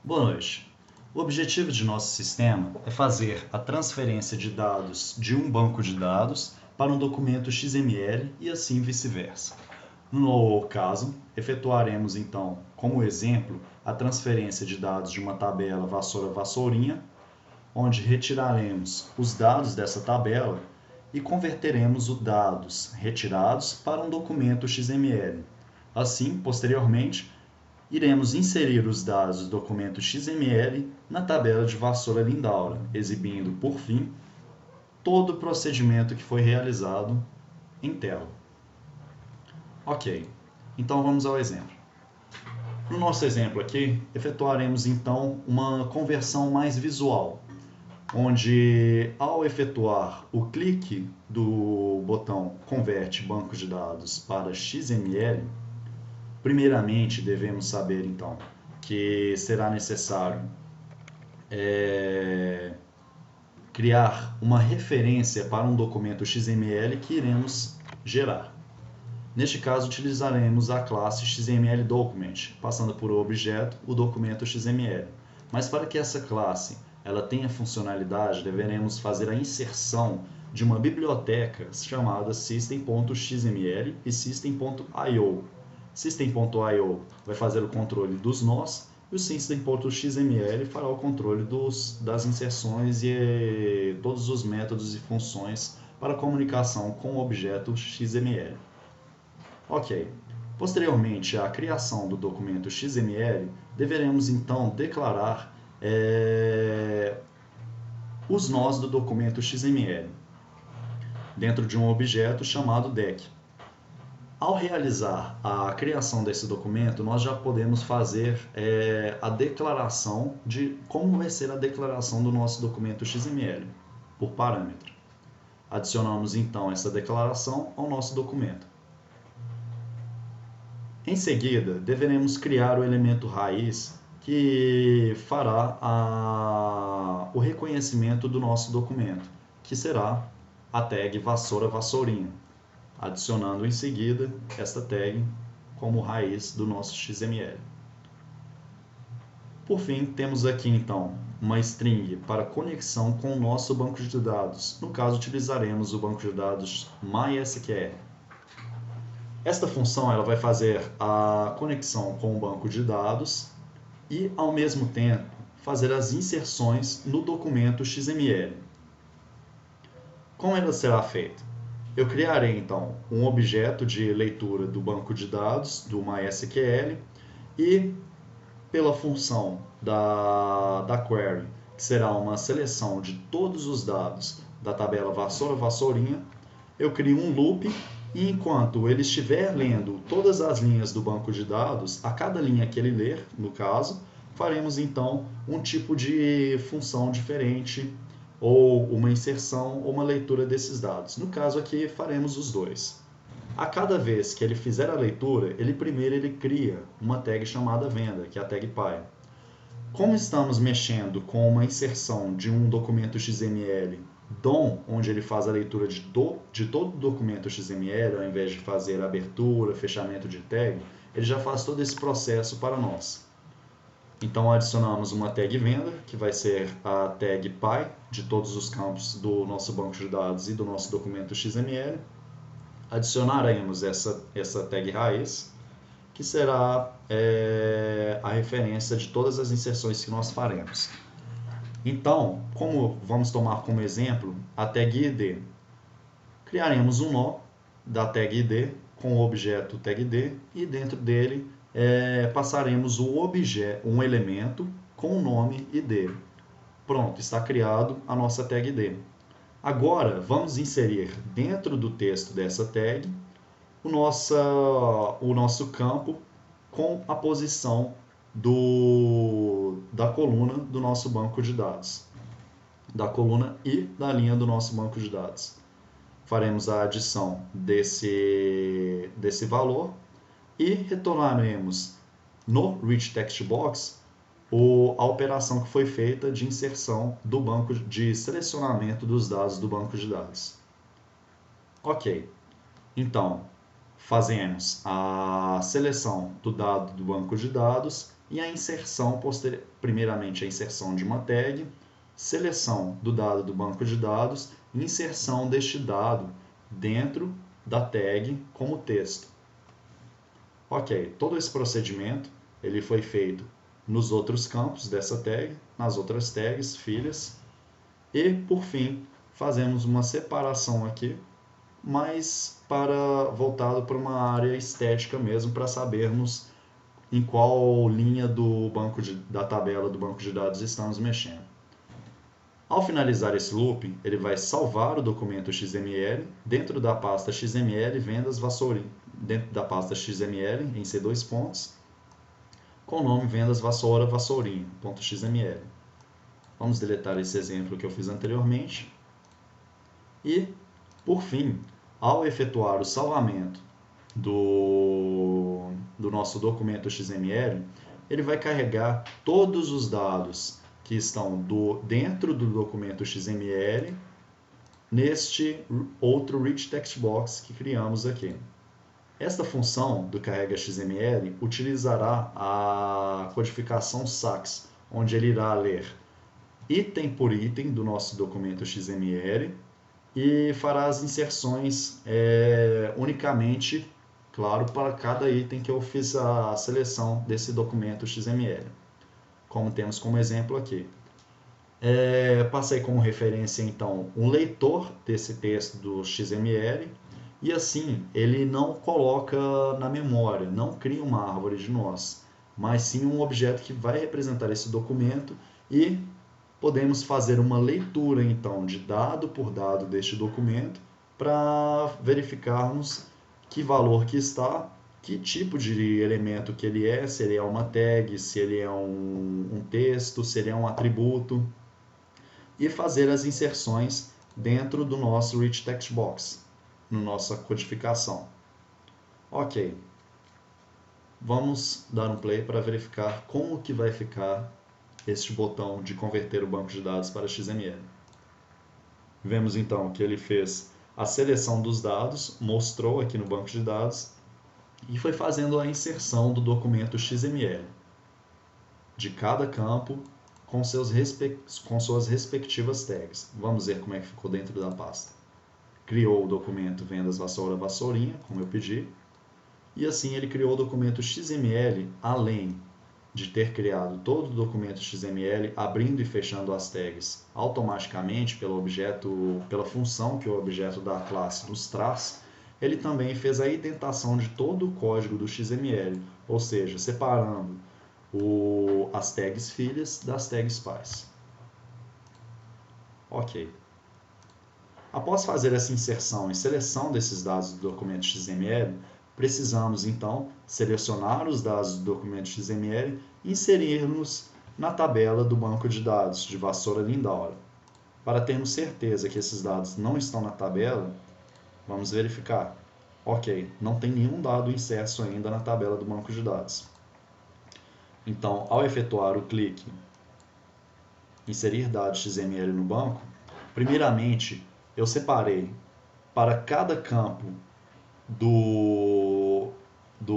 Boa noite. O objetivo de nosso sistema é fazer a transferência de dados de um banco de dados para um documento XML e assim vice-versa. No caso, efetuaremos então, como exemplo, a transferência de dados de uma tabela vassoura-vassourinha, onde retiraremos os dados dessa tabela e converteremos os dados retirados para um documento XML. Assim, posteriormente, iremos inserir os dados do documento XML na tabela de vassoura Lindaura, exibindo, por fim, todo o procedimento que foi realizado em tela. Ok, então vamos ao exemplo. No nosso exemplo aqui, efetuaremos então uma conversão mais visual, onde ao efetuar o clique do botão Converte banco de dados para XML, primeiramente devemos saber então que será necessário criar uma referência para um documento XML que iremos gerar. Neste caso, utilizaremos a classe XML Document, passando por objeto o documento XML. Mas para que essa classe ela tenha funcionalidade, deveremos fazer a inserção de uma biblioteca chamada system.xml e system.io. System.io vai fazer o controle dos nós e o system.xml fará o controle das inserções e todos os métodos e funções para comunicação com o objeto XML. Ok. Posteriormente à criação do documento XML, deveremos então declarar os nós do documento XML dentro de um objeto chamado deck. Ao realizar a criação desse documento, nós já podemos fazer a declaração de como vai ser a declaração do nosso documento XML, por parâmetro. Adicionamos então essa declaração ao nosso documento. Em seguida, deveremos criar o elemento raiz que fará o reconhecimento do nosso documento, que será a tag vassoura-vassourinha, adicionando em seguida esta tag como raiz do nosso XML. Por fim, temos aqui então uma string para conexão com o nosso banco de dados. No caso, utilizaremos o banco de dados MySQL. Esta função ela vai fazer a conexão com o banco de dados e, ao mesmo tempo, fazer as inserções no documento XML. Como ela será feita? Eu criarei, então, um objeto de leitura do banco de dados, do MySQL, e, pela função da query, que será uma seleção de todos os dados da tabela vassoura-vassourinha, eu crio um loop e enquanto ele estiver lendo todas as linhas do banco de dados, a cada linha que ele ler, no caso, faremos então um tipo de função diferente, ou uma inserção ou uma leitura desses dados. No caso aqui, faremos os dois. A cada vez que ele fizer a leitura, primeiro ele cria uma tag chamada venda, que é a tag py. Como estamos mexendo com uma inserção de um documento XML DOM, onde ele faz a leitura de todo o documento XML, ao invés de fazer abertura, fechamento de tag, ele já faz todo esse processo para nós. Então, adicionamos uma tag venda, que vai ser a tag py de todos os campos do nosso banco de dados e do nosso documento XML. Adicionaremos essa tag raiz, que será a referência de todas as inserções que nós faremos. Então, como vamos tomar como exemplo a tag id, criaremos um nó da tag id com o objeto tag id e dentro dele passaremos um elemento com o nome id. Pronto, está criado a nossa tag id. Agora, vamos inserir dentro do texto dessa tag o nosso campo com a posição da coluna do nosso banco de dados, da coluna e da linha do nosso banco de dados. Faremos a adição desse valor e retornaremos no Rich Text Box a operação que foi feita de inserção do banco de selecionamento dos dados do banco de dados. Ok, então fazemos a seleção do dado do banco de dados e a inserção, primeiramente a inserção de uma tag, seleção do dado do banco de dados e inserção deste dado dentro da tag como texto. Ok, todo esse procedimento ele foi feito nos outros campos dessa tag, nas outras tags, filhas, e por fim fazemos uma separação aqui, mas voltado para uma área estética mesmo, para sabermos em qual linha da tabela do banco de dados estamos mexendo. Ao finalizar esse loop, ele vai salvar o documento XML dentro da pasta XML vendas vassourinha, dentro da pasta XML em C2 pontos, com o nome vendas vassoura vassourinha.xml. Vamos deletar esse exemplo que eu fiz anteriormente. E, por fim, ao efetuar o salvamento do nosso documento XML, ele vai carregar todos os dados que estão dentro do documento XML neste outro Rich Text Box que criamos aqui. Esta função do carrega XML utilizará a codificação SAX, onde ele irá ler item por item do nosso documento XML e fará as inserções unicamente, claro, para cada item que eu fiz a seleção desse documento XML, como temos como exemplo aqui. Passei como referência, então, um leitor desse texto do XML, e assim ele não coloca na memória, não cria uma árvore de nós, mas sim um objeto que vai representar esse documento e podemos fazer uma leitura, então, de dado por dado deste documento para verificarmos que valor que está, que tipo de elemento que ele é, se ele é uma tag, se ele é um texto, se ele é um atributo, e fazer as inserções dentro do nosso Rich Text Box, na nossa codificação. Ok, vamos dar um play para verificar como que vai ficar este botão de converter o banco de dados para XML. Vemos então que ele fez a seleção dos dados, mostrou aqui no banco de dados e foi fazendo a inserção do documento XML de cada campo com suas respectivas tags. Vamos ver como é que ficou dentro da pasta. Criou o documento vendas vassoura vassourinha, como eu pedi, e assim ele criou o documento XML, além de ter criado todo o documento XML, abrindo e fechando as tags automaticamente pela função que o objeto da classe nos traz. Ele também fez a indentação de todo o código do XML, ou seja, separando as tags filhas das tags pais. Ok. Após fazer essa inserção e seleção desses dados do documento XML, precisamos então selecionar os dados do documento XML e inserir-nos na tabela do banco de dados de Vassoura Lindaura. Para termos certeza que esses dados não estão na tabela, vamos verificar. Ok, não tem nenhum dado inserto ainda na tabela do banco de dados. Então, ao efetuar o clique inserir dados XML no banco, primeiramente eu separei para cada campo do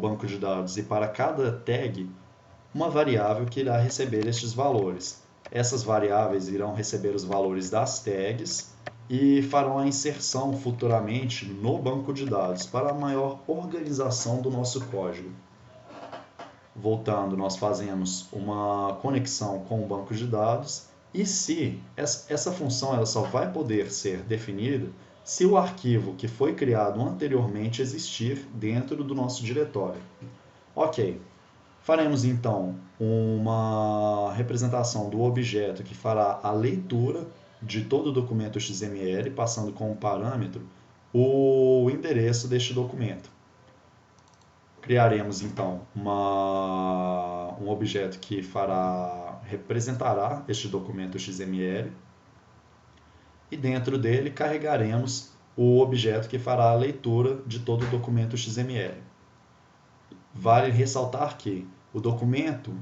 banco de dados e para cada tag uma variável que irá receber estes valores. Essas variáveis irão receber os valores das tags e farão a inserção futuramente no banco de dados para a maior organização do nosso código. Voltando, nós fazemos uma conexão com o banco de dados e se essa função ela só vai poder ser definida se o arquivo que foi criado anteriormente existir dentro do nosso diretório. Ok, faremos então uma representação do objeto que fará a leitura de todo o documento XML, passando como parâmetro o endereço deste documento. Criaremos então um objeto que representará este documento XML e dentro dele carregaremos o objeto que fará a leitura de todo o documento XML. Vale ressaltar que o documento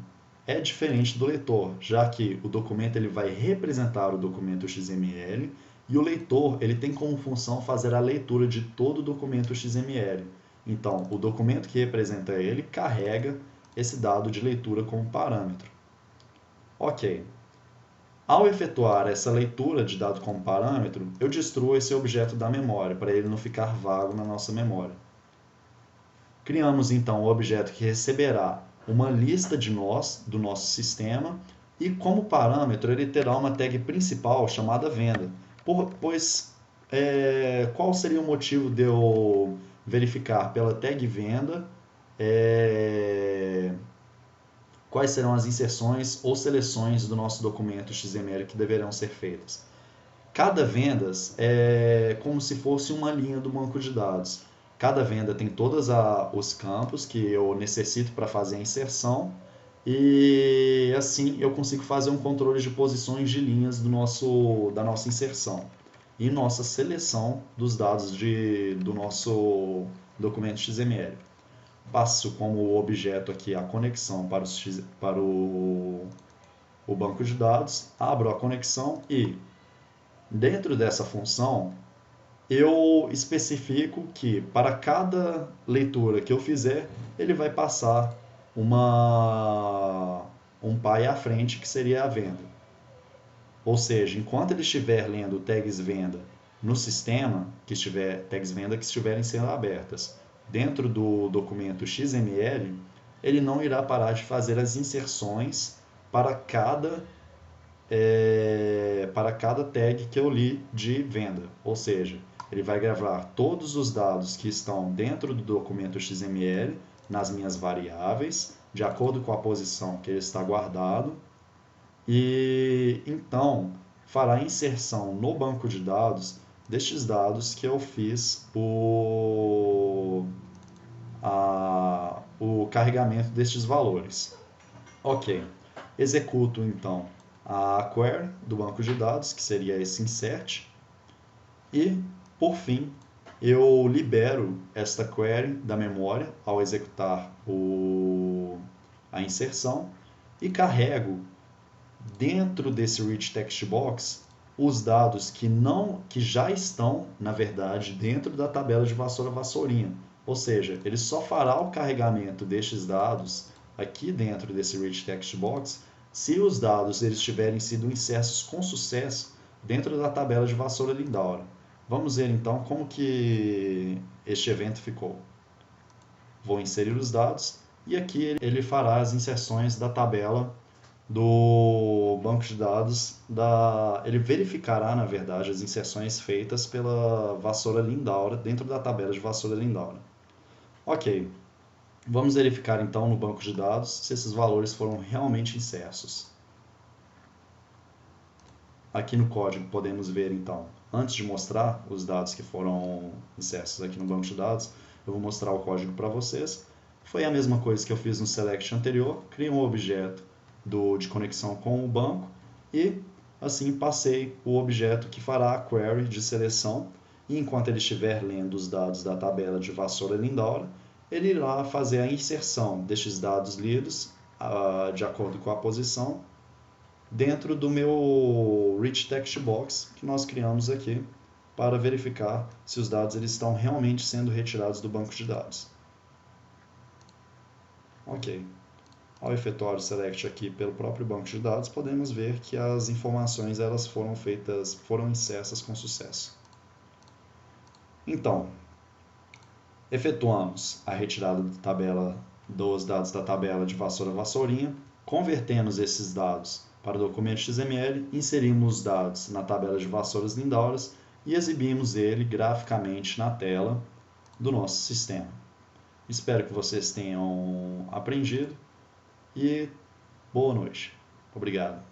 é diferente do leitor, já que o documento ele vai representar o documento XML e o leitor ele tem como função fazer a leitura de todo o documento XML. Então, o documento que representa ele carrega esse dado de leitura como parâmetro. Ok. Ao efetuar essa leitura de dado como parâmetro, eu destruo esse objeto da memória, para ele não ficar vago na nossa memória. Criamos então o objeto que receberá uma lista de nós do nosso sistema e como parâmetro ele terá uma tag principal chamada venda. Pois qual seria o motivo de eu verificar pela tag venda quais serão as inserções ou seleções do nosso documento XML que deverão ser feitas? Cada vendas é como se fosse uma linha do banco de dados. Cada venda tem todos os campos que eu necessito para fazer a inserção e assim eu consigo fazer um controle de posições de linhas da nossa inserção e nossa seleção dos dados do nosso documento XML. Passo como objeto aqui a conexão para o banco de dados, abro a conexão e dentro dessa função, eu especifico que para cada leitura que eu fizer, ele vai passar um pai à frente, que seria a venda. Ou seja, enquanto ele estiver lendo tags venda no sistema, tags venda que estiverem sendo abertas dentro do documento XML, ele não irá parar de fazer as inserções para cada tag que eu li de venda. Ou seja, ele vai gravar todos os dados que estão dentro do documento XML nas minhas variáveis, de acordo com a posição que ele está guardado, e então fará a inserção no banco de dados destes dados que eu fiz o carregamento destes valores. Ok, executo então a query do banco de dados, que seria esse insert, e, por fim, eu libero esta query da memória ao executar a inserção e carrego dentro desse rich text box os dados que já estão, na verdade, dentro da tabela de vassoura-vassourinha. Ou seja, ele só fará o carregamento destes dados aqui dentro desse rich text box se os dados eles tiverem sido insertos com sucesso dentro da tabela de vassoura-lindaura. Vamos ver então como que este evento ficou. Vou inserir os dados e aqui ele fará as inserções da tabela do banco de dados, ele verificará, na verdade, as inserções feitas pela vassoura-lindaura dentro da tabela de vassoura-lindaura. Ok, vamos verificar então no banco de dados se esses valores foram realmente insertos. Aqui no código podemos ver então, antes de mostrar os dados que foram insertos aqui no banco de dados, eu vou mostrar o código para vocês. Foi a mesma coisa que eu fiz no select anterior, criei um objeto de conexão com o banco e assim passei o objeto que fará a query de seleção e enquanto ele estiver lendo os dados da tabela de vassoura-lindaura, ele irá fazer a inserção destes dados lidos de acordo com a posição dentro do meu rich text box que nós criamos aqui para verificar se os dados eles estão realmente sendo retirados do banco de dados. Ok. Ao efetuar o select aqui pelo próprio banco de dados, podemos ver que as informações elas foram insertas com sucesso. Então, efetuamos a retirada dos dados da tabela de vassoura-vassourinha, convertemos esses dados para o documento XML, inserimos os dados na tabela de vassouras-lindauras e exibimos ele graficamente na tela do nosso sistema. Espero que vocês tenham aprendido. E boa noite. Obrigado.